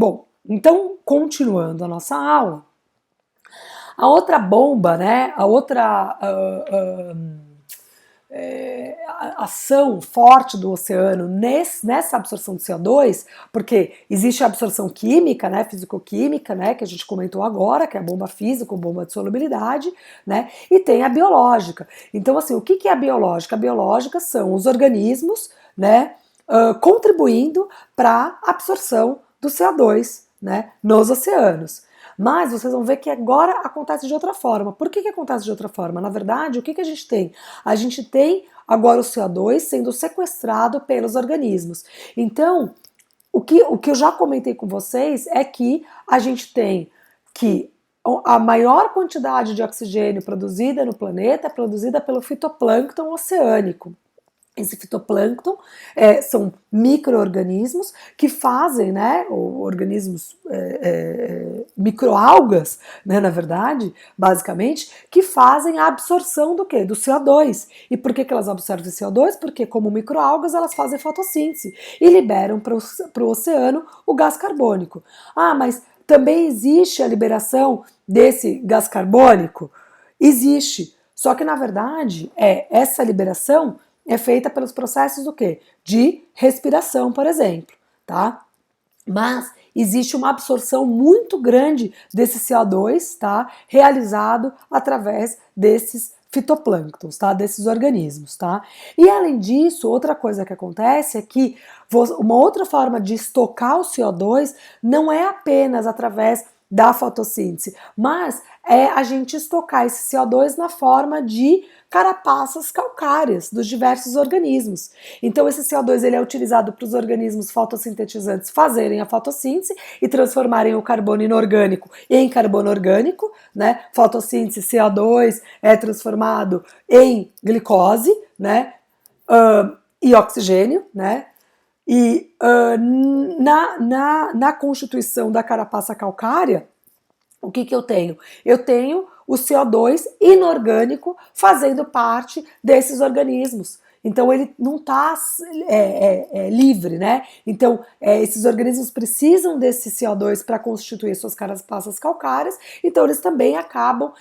Bom, então, continuando a nossa aula, a outra bomba, né, a outra ação forte do oceano nessa absorção de CO2, porque existe a absorção química, né, físico-química, né, que a gente comentou agora, que é a bomba física, bomba de solubilidade, né, e tem a biológica. Então, assim, o que é a biológica? A biológica são os organismos, né, contribuindo para a absorção do CO2, né, nos oceanos. Mas vocês vão ver que agora acontece de outra forma. Por que acontece de outra forma? Na verdade, o que a gente tem? A gente tem agora o CO2 sendo sequestrado pelos organismos. Então, o que eu já comentei com vocês é que a gente tem que a maior quantidade de oxigênio produzida no planeta é produzida pelo fitoplâncton oceânico. Esse fitoplâncton são micro-organismos que fazem, né, organismos microalgas, né, na verdade, basicamente, que fazem a absorção do quê? Do CO2. E por que elas absorvem CO2? Porque, como microalgas, elas fazem fotossíntese e liberam para o oceano o gás carbônico. Ah, mas também existe a liberação desse gás carbônico? Existe. Só que, na verdade, essa liberação é feita pelos processos do quê? De respiração, por exemplo, tá? Mas existe uma absorção muito grande desse CO2, tá? Realizado através desses fitoplânctons, tá? Desses organismos, tá? E além disso, outra coisa que acontece é que uma outra forma de estocar o CO2 não é apenas através da fotossíntese, mas é a gente estocar esse CO2 na forma de carapaças calcárias dos diversos organismos. Então esse CO2 ele é utilizado para os organismos fotossintetizantes fazerem a fotossíntese e transformarem o carbono inorgânico em carbono orgânico, né? Fotossíntese, CO2 é transformado em glicose, né? E oxigênio, né? E na constituição da carapaça calcária, o que eu tenho? Eu tenho o CO2 inorgânico fazendo parte desses organismos. Então ele não está livre, né? Então esses organismos precisam desse CO2 para constituir suas carapaças calcárias, então eles também acabam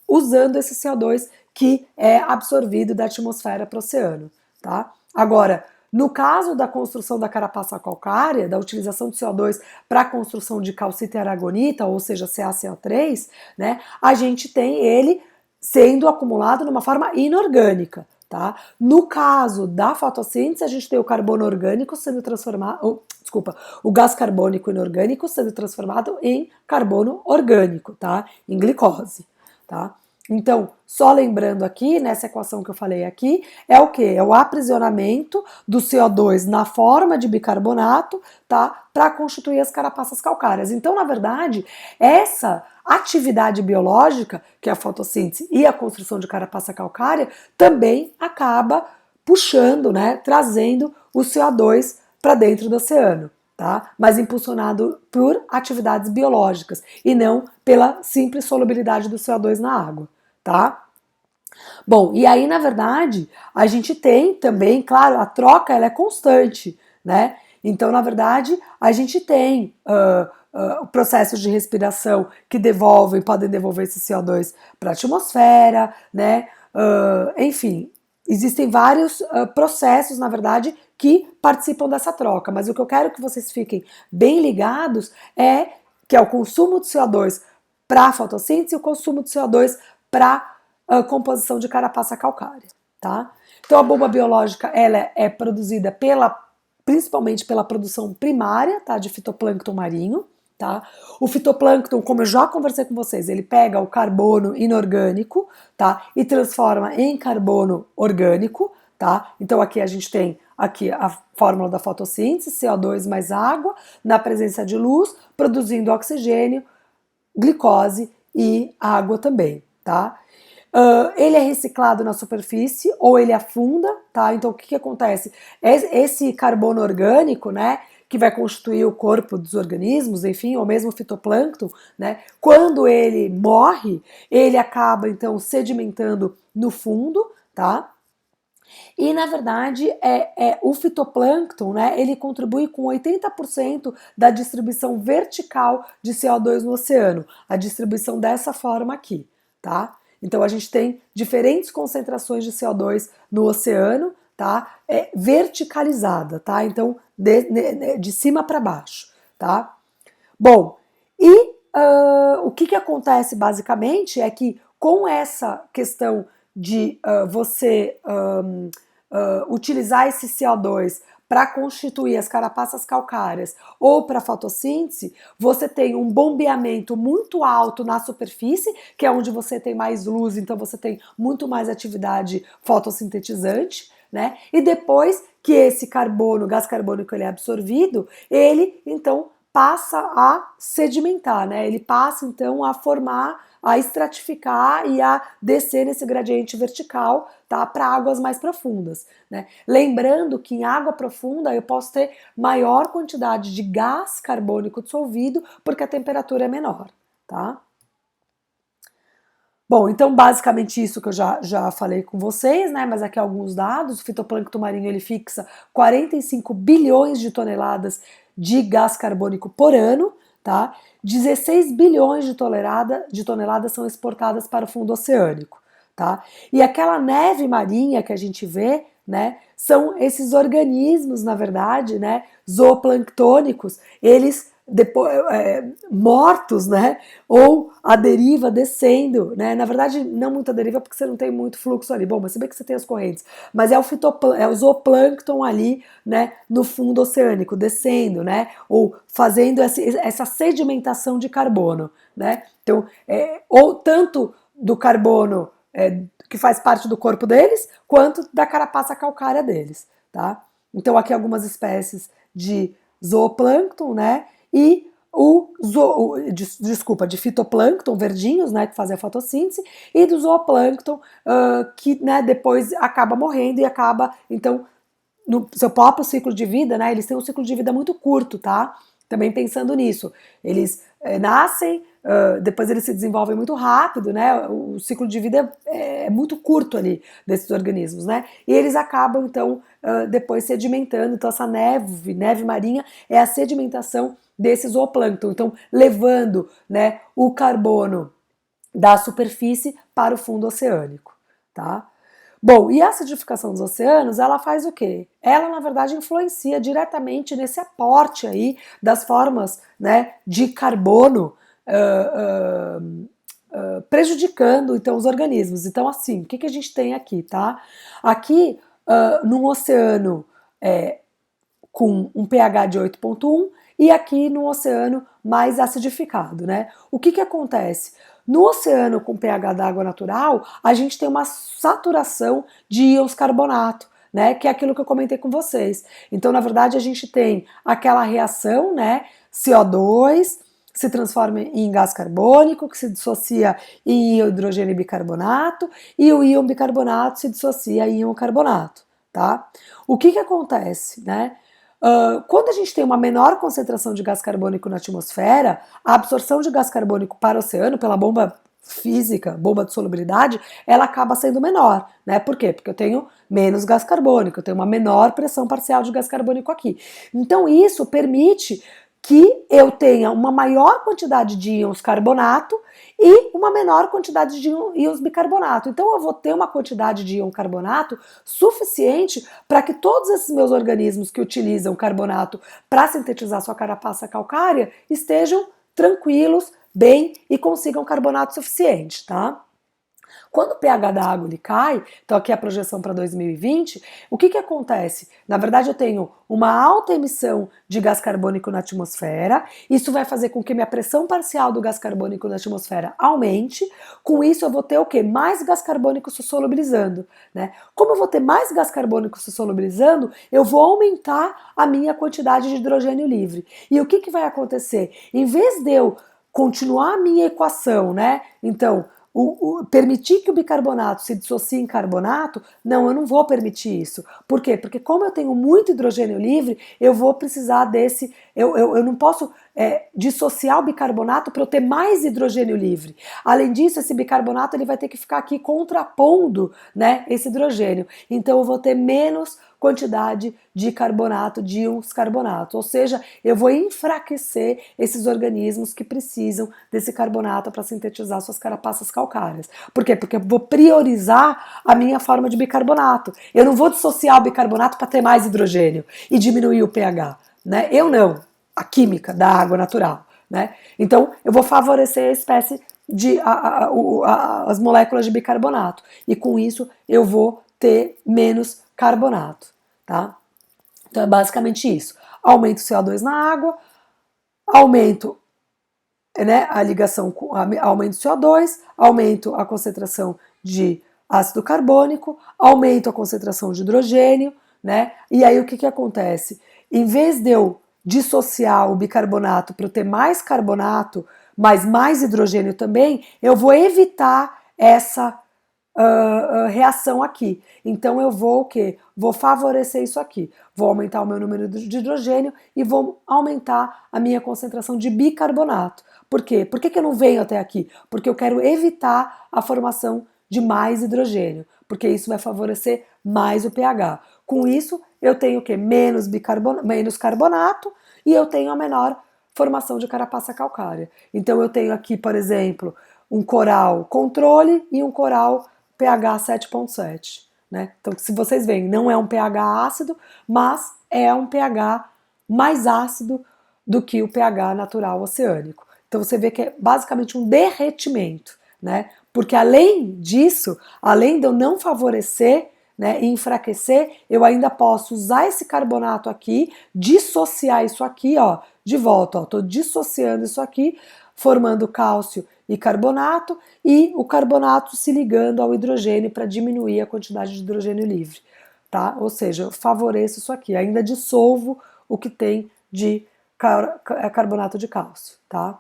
usando esse CO2 que é absorvido da atmosfera para o oceano, tá? Agora, no caso da construção da carapaça calcária, da utilização de CO2 para a construção de calcita e aragonita, ou seja, CaCO3, né, a gente tem ele sendo acumulado numa forma inorgânica. Tá? No caso da fotossíntese, a gente tem o carbono orgânico sendo transformado, o gás carbônico inorgânico sendo transformado em carbono orgânico, tá? Em glicose, tá? Então, só lembrando aqui, nessa equação que eu falei aqui, é o que? É o aprisionamento do CO2 na forma de bicarbonato, tá? Para constituir as carapaças calcárias. Então, na verdade, essa atividade biológica, que é a fotossíntese e a construção de carapaça calcária, também acaba puxando, né? Trazendo o CO2 para dentro do oceano. Tá? Mas impulsionado por atividades biológicas e não pela simples solubilidade do CO2 na água, tá? Bom, e aí na verdade a gente tem também, claro, a troca ela é constante, né? Então na verdade a gente tem processos de respiração que podem devolver esse CO2 para a atmosfera, né? Enfim, existem vários processos, na verdade, que participam dessa troca, mas o que eu quero que vocês fiquem bem ligados é que é o consumo de CO2 para a fotossíntese e o consumo de CO2 para a composição de carapaça calcária, tá? Então a bomba biológica ela é produzida principalmente pela produção primária, tá, de fitoplâncton marinho. Tá? O fitoplâncton, como eu já conversei com vocês, ele pega o carbono inorgânico, tá? E transforma em carbono orgânico, tá? Então aqui a gente tem aqui a fórmula da fotossíntese, CO2 mais água, na presença de luz, produzindo oxigênio, glicose e água também, tá? Ele é reciclado na superfície ou ele afunda, tá? Então o que acontece? Esse carbono orgânico, né? Que vai constituir o corpo dos organismos, enfim, ou mesmo o fitoplâncton, né? Quando ele morre, ele acaba então sedimentando no fundo, tá? E, na verdade, o fitoplâncton, né, ele contribui com 80% da distribuição vertical de CO2 no oceano. A distribuição dessa forma aqui, tá? Então, a gente tem diferentes concentrações de CO2 no oceano, tá? Verticalizada, tá? Então, de cima para baixo, tá? Bom, e o que acontece basicamente é que com essa questão de você utilizar esse CO2 para constituir as carapaças calcárias ou para fotossíntese, você tem um bombeamento muito alto na superfície, que é onde você tem mais luz, então você tem muito mais atividade fotossintetizante, né? E depois que esse carbono, gás carbônico, ele é absorvido, ele então passa a sedimentar, né? Ele passa então a formar, a estratificar e a descer nesse gradiente vertical, tá? Para águas mais profundas, né? Lembrando que em água profunda eu posso ter maior quantidade de gás carbônico dissolvido porque a temperatura é menor, tá? Bom, então basicamente isso que eu já falei com vocês, né? Mas aqui alguns dados. O fitoplâncton marinho ele fixa 45 bilhões de toneladas de gás carbônico por ano, tá? 16 bilhões de toneladas são exportadas para o fundo oceânico, tá? E aquela neve marinha que a gente vê, né? São esses organismos, na verdade, né? Zooplanctônicos, eles depois, mortos, né? Ou a deriva descendo, né? Na verdade, não muita deriva porque você não tem muito fluxo ali. Bom, mas se bem que você tem as correntes, mas é o zooplâncton ali, né? No fundo oceânico, descendo, né? Ou fazendo essa sedimentação de carbono, né? Então, ou tanto do carbono que faz parte do corpo deles, quanto da carapaça calcária deles, tá? Então, aqui algumas espécies de zooplâncton, né? E de fitoplâncton verdinhos, né, que fazem a fotossíntese, e do zooplâncton que, né, depois acaba morrendo e acaba, então, no seu próprio ciclo de vida, né, eles têm um ciclo de vida muito curto, tá? Também pensando nisso, eles nascem, depois eles se desenvolvem muito rápido, né? O ciclo de vida é muito curto ali desses organismos, né? E eles acabam então depois sedimentando. Então essa neve marinha é a sedimentação desse zooplâncton, então levando, né, o carbono da superfície para o fundo oceânico, tá? Bom, e a acidificação dos oceanos, ela faz o quê? Ela, na verdade, influencia diretamente nesse aporte aí das formas, né, de carbono prejudicando, então, os organismos. Então, assim, o que a gente tem aqui, tá? Aqui, num oceano com um pH de 8,1 e aqui no oceano mais acidificado, né? O que acontece? No oceano com pH d'água natural, a gente tem uma saturação de íons carbonato, né? Que é aquilo que eu comentei com vocês. Então, na verdade, a gente tem aquela reação, né? CO2 se transforma em gás carbônico, que se dissocia em hidrogênio e bicarbonato, e o íon bicarbonato se dissocia em íon carbonato, tá? O que acontece, né? Quando a gente tem uma menor concentração de gás carbônico na atmosfera, a absorção de gás carbônico para o oceano, pela bomba física, bomba de solubilidade, ela acaba sendo menor, né? Por quê? Porque eu tenho menos gás carbônico, eu tenho uma menor pressão parcial de gás carbônico aqui. Então isso permite que eu tenha uma maior quantidade de íons carbonato e uma menor quantidade de íons bicarbonato. Então eu vou ter uma quantidade de íon carbonato suficiente para que todos esses meus organismos que utilizam carbonato para sintetizar sua carapaça calcária estejam tranquilos, bem e consigam carbonato suficiente, tá? Quando o pH da água ele cai, então aqui é a projeção para 2020, o que acontece? Na verdade, eu tenho uma alta emissão de gás carbônico na atmosfera, isso vai fazer com que minha pressão parcial do gás carbônico na atmosfera aumente, com isso eu vou ter o quê? Mais gás carbônico se solubilizando, né? Como eu vou ter mais gás carbônico se solubilizando, eu vou aumentar a minha quantidade de hidrogênio livre. E o que vai acontecer? Em vez de eu continuar a minha equação, né? Então, permitir que o bicarbonato se dissocie em carbonato, não, eu não vou permitir isso. Por quê? Porque como eu tenho muito hidrogênio livre, eu vou precisar desse, eu não posso dissociar o bicarbonato para eu ter mais hidrogênio livre. Além disso, esse bicarbonato ele vai ter que ficar aqui contrapondo, né, esse hidrogênio. Então eu vou ter menos quantidade de carbonato, de íons carbonato, ou seja, eu vou enfraquecer esses organismos que precisam desse carbonato para sintetizar suas carapaças calcárias. Por quê? Porque eu vou priorizar a minha forma de bicarbonato. Eu não vou dissociar o bicarbonato para ter mais hidrogênio e diminuir o pH, né? Eu não, a química da água natural, né? Então eu vou favorecer a espécie de as moléculas de bicarbonato e com isso eu vou ter menos carbonato, tá? Então é basicamente isso. Aumento o CO2 na água, aumento, né, a ligação com aumento do CO2, aumento a concentração de ácido carbônico, aumento a concentração de hidrogênio, né? E aí o que acontece? Em vez de eu dissociar o bicarbonato para eu ter mais carbonato, mas mais hidrogênio também, eu vou evitar essa reação aqui. Então eu vou o quê? Vou favorecer isso aqui. Vou aumentar o meu número de hidrogênio e vou aumentar a minha concentração de bicarbonato. Por quê? Por que eu não venho até aqui? Porque eu quero evitar a formação de mais hidrogênio, porque isso vai favorecer mais o pH. Com isso, eu tenho o quê? Menos carbonato e eu tenho a menor formação de carapaça calcária. Então eu tenho aqui, por exemplo, um coral controle e um coral pH 7,7, né? Então, se vocês veem, não é um pH ácido, mas é um pH mais ácido do que o pH natural oceânico. Então, você vê que é basicamente um derretimento, né? Porque além disso, além de eu não favorecer, né, e enfraquecer, eu ainda posso usar esse carbonato aqui, dissociar isso aqui, ó, de volta, ó, tô dissociando isso aqui, formando cálcio e carbonato, e o carbonato se ligando ao hidrogênio para diminuir a quantidade de hidrogênio livre, tá? Ou seja, eu favoreço isso aqui, ainda dissolvo o que tem de carbonato de cálcio, tá?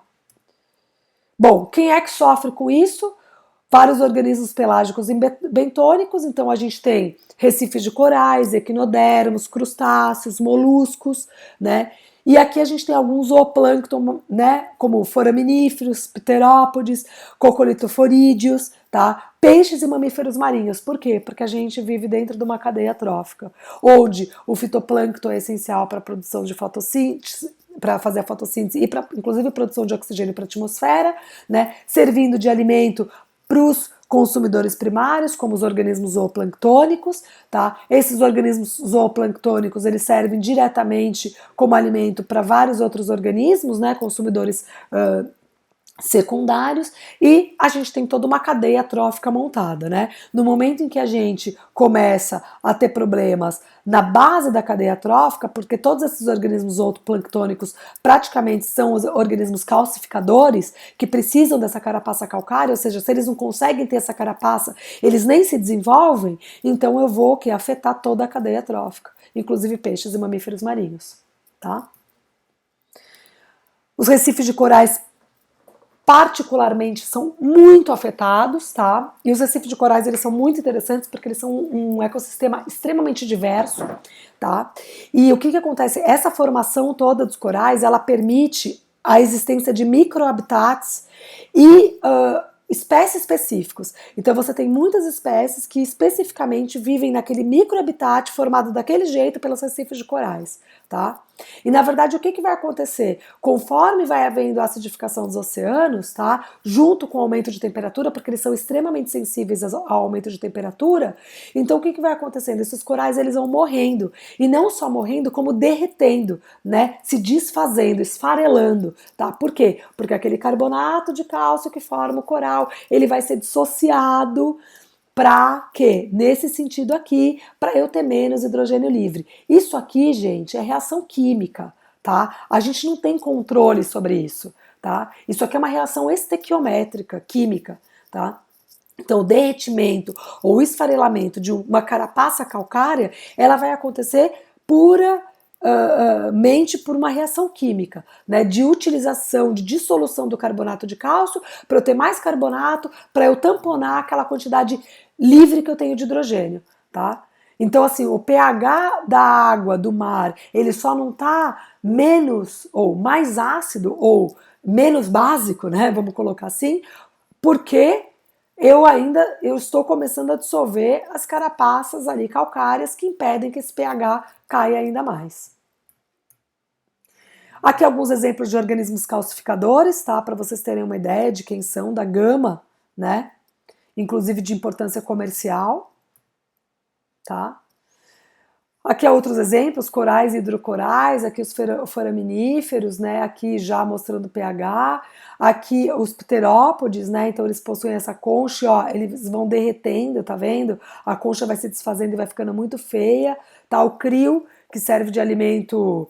Bom, quem é que sofre com isso? Vários organismos pelágicos e bentônicos, então a gente tem recifes de corais, equinodermos, crustáceos, moluscos, né? E aqui a gente tem alguns zooplâncton, né? Como foraminíferos, pterópodes, coccolithoforídeos, tá? Peixes e mamíferos marinhos. Por quê? Porque a gente vive dentro de uma cadeia trófica, onde o fitoplâncton é essencial para a produção de fotossíntese, para fazer a fotossíntese e para, inclusive, a produção de oxigênio para a atmosfera, né? Servindo de alimento para os consumidores primários, como os organismos zooplânctônicos, tá? Esses organismos zooplânctônicos, eles servem diretamente como alimento para vários outros organismos, né? Consumidores secundários, e a gente tem toda uma cadeia trófica montada, né? No momento em que a gente começa a ter problemas na base da cadeia trófica, porque todos esses organismos zooplânctônicos praticamente são os organismos calcificadores que precisam dessa carapaça calcária, ou seja, se eles não conseguem ter essa carapaça, eles nem se desenvolvem, então eu vou afetar toda a cadeia trófica, inclusive peixes e mamíferos marinhos, tá? Os recifes de corais particularmente são muito afetados, tá? E os recifes de corais, eles são muito interessantes porque eles são um ecossistema extremamente diverso, tá? E o que acontece? Essa formação toda dos corais, ela permite a existência de microhabitats e espécies específicos. Então você tem muitas espécies que especificamente vivem naquele microhabitat formado daquele jeito pelos recifes de corais, tá? E na verdade o que vai acontecer? Conforme vai havendo a acidificação dos oceanos, tá? Junto com o aumento de temperatura, porque eles são extremamente sensíveis ao aumento de temperatura, então o que vai acontecendo? Esses corais eles vão morrendo, e não só morrendo, como derretendo, né? Se desfazendo, esfarelando, tá? Por quê? Porque aquele carbonato de cálcio que forma o coral, ele vai ser dissociado para quê? Nesse sentido aqui, para eu ter menos hidrogênio livre. Isso aqui, gente, é reação química, tá? A gente não tem controle sobre isso, tá? Isso aqui é uma reação estequiométrica, química, tá? Então, o derretimento ou esfarelamento de uma carapaça calcária, ela vai acontecer pura mente por uma reação química, né, de utilização, de dissolução do carbonato de cálcio, para eu ter mais carbonato, para eu tamponar aquela quantidade livre que eu tenho de hidrogênio, tá? Então, assim, o pH da água do mar, ele só não está menos ou mais ácido ou menos básico, né? Vamos colocar assim, porque eu estou começando a dissolver as carapaças ali calcárias que impedem que esse pH caia ainda mais. Aqui alguns exemplos de organismos calcificadores, tá? Para vocês terem uma ideia de quem são, da gama, né? Inclusive de importância comercial, tá? Aqui outros exemplos, corais e hidrocorais, aqui os foraminíferos, né, aqui já mostrando pH, aqui os pterópodes, né, então eles possuem essa concha, ó, eles vão derretendo, tá vendo? A concha vai se desfazendo e vai ficando muito feia, tá? O crio, que serve de alimento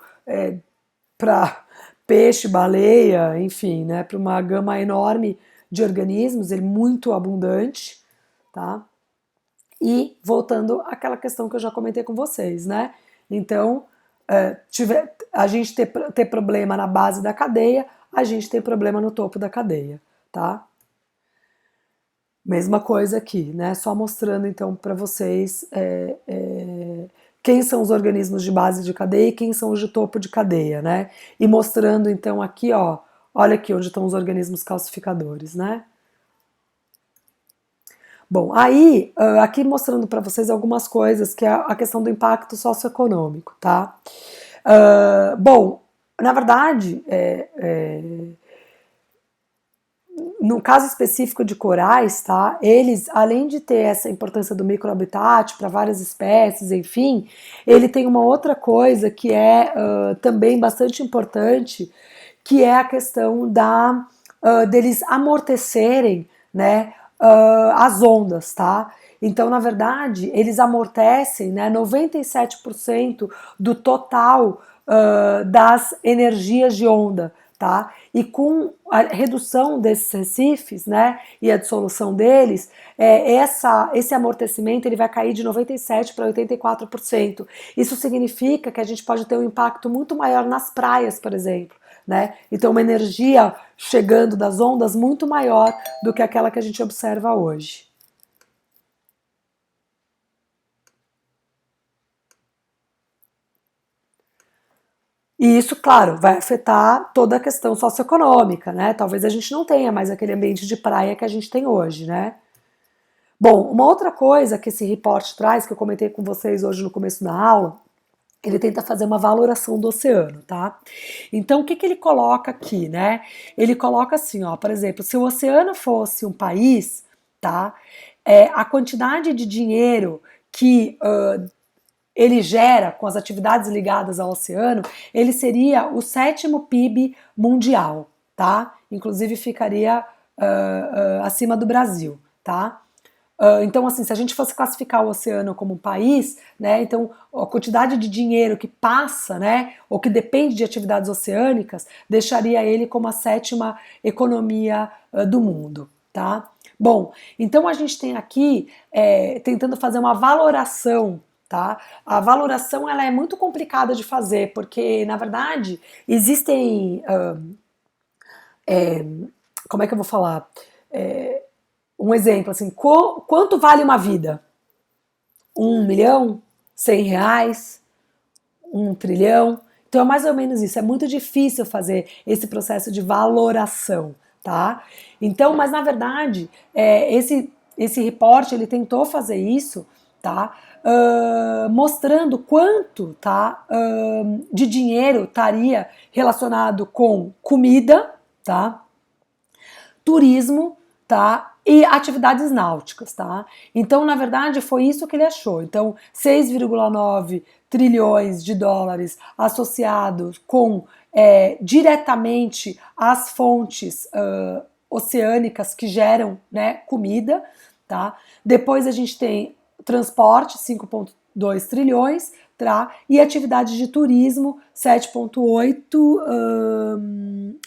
para peixe, baleia, enfim, né, para uma gama enorme de organismos, ele é muito abundante, tá? E voltando àquela questão que eu já comentei com vocês, né? Então, a gente ter problema na base da cadeia, a gente tem problema no topo da cadeia, tá? Mesma coisa aqui, né? Só mostrando então para vocês quem são os organismos de base de cadeia e quem são os de topo de cadeia, né? E mostrando então aqui, ó, olha aqui onde estão os organismos calcificadores, né? Bom, aí, aqui mostrando para vocês algumas coisas, que é a questão do impacto socioeconômico, tá? Bom, na verdade, no caso específico de corais, tá? Eles, além de ter essa importância do microhabitat para várias espécies, enfim, ele tem uma outra coisa que é também bastante importante, que é a questão deles amortecerem, né, as ondas, tá? Então, na verdade, eles amortecem, né, 97% do total das energias de onda, tá? E com a redução desses recifes, né, e a dissolução deles, esse amortecimento ele vai cair de 97% para 84%. Isso significa que a gente pode ter um impacto muito maior nas praias, por exemplo, né? Então, uma energia chegando das ondas muito maior do que aquela que a gente observa hoje. E isso, claro, vai afetar toda a questão socioeconômica, né? Talvez a gente não tenha mais aquele ambiente de praia que a gente tem hoje, né? Bom, uma outra coisa que esse report traz, que eu comentei com vocês hoje no começo da aula, ele tenta fazer uma valoração do oceano, tá? Então, o que que ele coloca aqui, né? Ele coloca assim, ó, por exemplo, se o oceano fosse um país, tá? A quantidade de dinheiro que ele gera com as atividades ligadas ao oceano, ele seria o 7º PIB mundial, tá? Inclusive ficaria acima do Brasil, tá? Então, assim, se a gente fosse classificar o oceano como um país, né, então a quantidade de dinheiro que passa, né, ou que depende de atividades oceânicas, deixaria ele como a 7ª economia do mundo, tá? Bom, então a gente tem aqui tentando fazer uma valoração, tá? A valoração ela é muito complicada de fazer, porque, na verdade, existem... como é que eu vou falar? Um exemplo, assim, quanto vale uma vida? 1 milhão? 100 reais? 1 trilhão? Então é mais ou menos isso. É muito difícil fazer esse processo de valoração, tá? Então, mas na verdade, esse reporte ele tentou fazer isso, tá? Mostrando quanto, tá? De dinheiro estaria relacionado com comida, tá? Turismo, tá? E atividades náuticas, tá? Então, na verdade, foi isso que ele achou. Então, 6,9 trilhões de dólares associados com diretamente as fontes oceânicas que geram, né, comida, tá? Depois a gente tem transporte, 5,2 trilhões, tá? E atividades de turismo, 7,8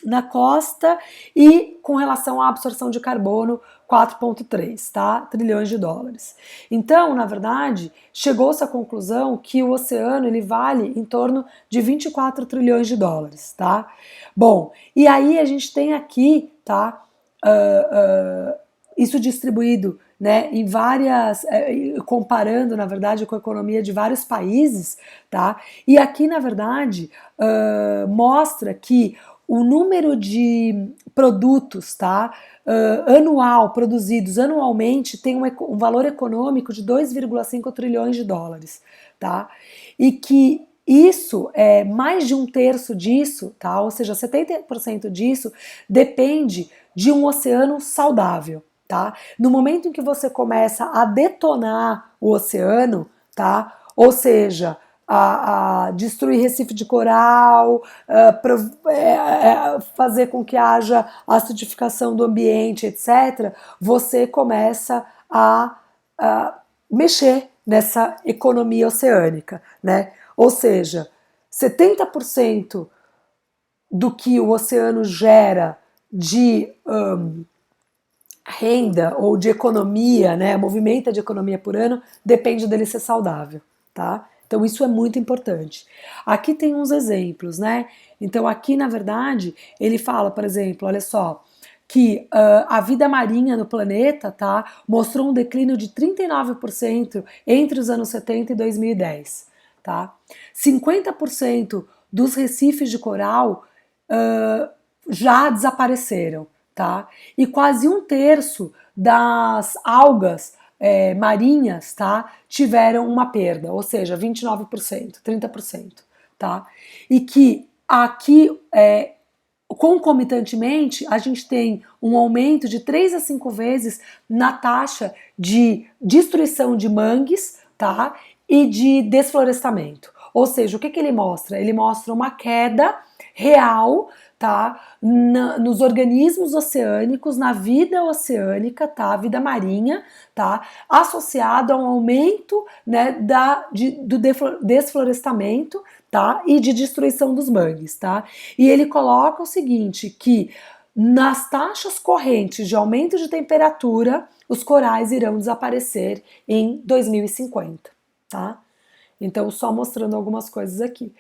na costa e com relação à absorção de carbono, 4,3, tá? trilhões de dólares. Então, na verdade, chegou-se à conclusão que o oceano ele vale em torno de 24 trilhões de dólares, tá? Bom, e aí a gente tem aqui, tá? Isso distribuído, né, em várias, comparando, na verdade, com a economia de vários países, tá? E aqui, na verdade, mostra que o número de produtos, tá, anual, produzidos anualmente, tem um valor econômico de 2,5 trilhões de dólares, tá? E que isso, mais de um terço disso, tá? Ou seja, 70% disso depende de um oceano saudável, tá? No momento em que você começa a detonar o oceano, tá? Ou seja, a destruir recife de coral, fazer com que haja acidificação do ambiente, etc., você começa a mexer nessa economia oceânica, né? Ou seja, 70% do que o oceano gera de renda ou de economia, né, movimenta de economia por ano, depende dele ser saudável, tá? Então isso é muito importante. Aqui tem uns exemplos, né? Então aqui, na verdade, ele fala, por exemplo, olha só, que a vida marinha no planeta, tá, mostrou um declínio de 39% entre os anos 70 e 2010, tá? 50% dos recifes de coral já desapareceram, tá? E quase um terço das algas marinhas, tá, tiveram uma perda, ou seja, 29%, 30%, tá? E que aqui, concomitantemente, a gente tem um aumento de 3 a 5 vezes na taxa de destruição de mangues, tá? E de desflorestamento. Ou seja, o que ele mostra? Ele mostra uma queda real, tá, nos organismos oceânicos, na vida oceânica, tá, vida marinha, tá, associado a um aumento, né, do desflorestamento, tá, e de destruição dos mangues, tá. E ele coloca o seguinte, que nas taxas correntes de aumento de temperatura, os corais irão desaparecer em 2050, tá. Então, só mostrando algumas coisas aqui.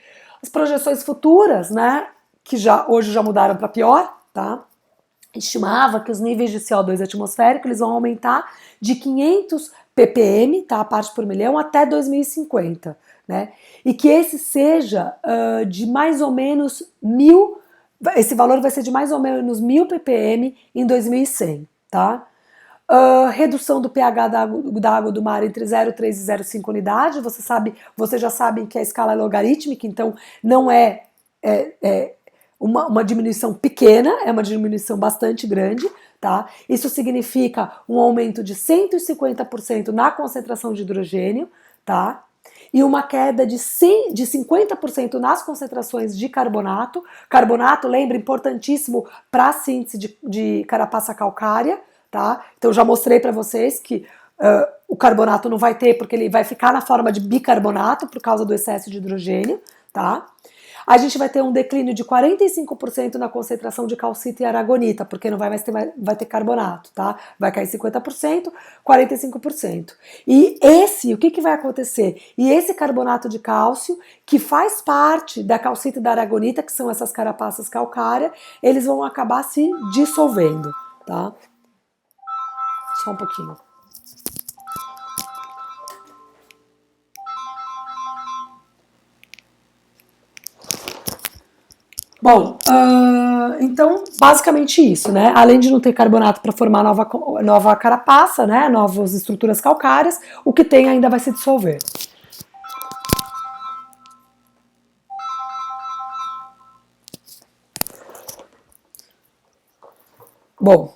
As projeções futuras, né, que hoje já mudaram para pior, tá? Estimava que os níveis de CO2 atmosférico eles vão aumentar de 500 ppm, tá, partes por milhão, até 2050, né? E que esse seja de mais ou menos 1.000, esse valor vai ser de mais ou menos 1.000 ppm em 2100, tá? Redução do pH da água do mar entre 0,3 e 0,5 unidade. Vocês já sabem que a escala é logarítmica, então não é uma diminuição pequena, é uma diminuição bastante grande, tá? Isso significa um aumento de 150% na concentração de hidrogênio, tá? E uma queda de 50% nas concentrações de carbonato. Carbonato, lembra, importantíssimo para a síntese de carapaça calcária, tá? Então já mostrei para vocês que o carbonato não vai ter, porque ele vai ficar na forma de bicarbonato por causa do excesso de hidrogênio, tá? A gente vai ter um declínio de 45% na concentração de calcita e aragonita, porque não vai ter carbonato, tá? Vai cair 50%, 45%. E o que vai acontecer? E esse carbonato de cálcio, que faz parte da calcita e da aragonita, que são essas carapaças calcárias, eles vão acabar se dissolvendo, tá? Só um pouquinho. Bom, então, basicamente isso, né? Além de não ter carbonato para formar nova carapaça, né? Novas estruturas calcárias, o que tem ainda vai se dissolver. Bom,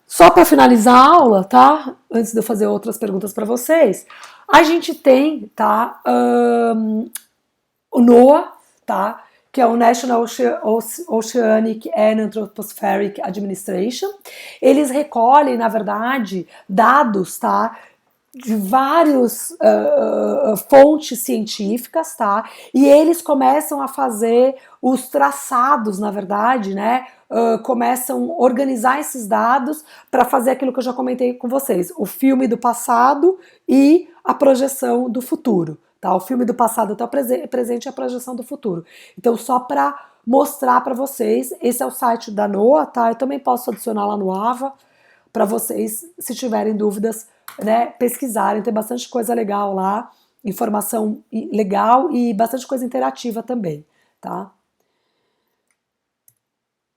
só para finalizar a aula, tá? Antes de eu fazer outras perguntas para vocês, a gente tem, tá? O NOAA, tá? Que é o National Oceanic and Anthropospheric Administration. Eles recolhem, na verdade, dados, tá? de várias fontes científicas, tá? E eles começam a fazer os traçados, na verdade, né? Começam a organizar esses dados para fazer aquilo que eu já comentei com vocês, o filme do passado e a projeção do futuro, tá? O filme do passado até o presente e a projeção do futuro. Então, só para mostrar para vocês, esse é o site da NOAA, tá? Eu também posso adicionar lá no AVA para vocês, se tiverem dúvidas, né, pesquisarem. Tem bastante coisa legal lá, informação legal e bastante coisa interativa também, tá?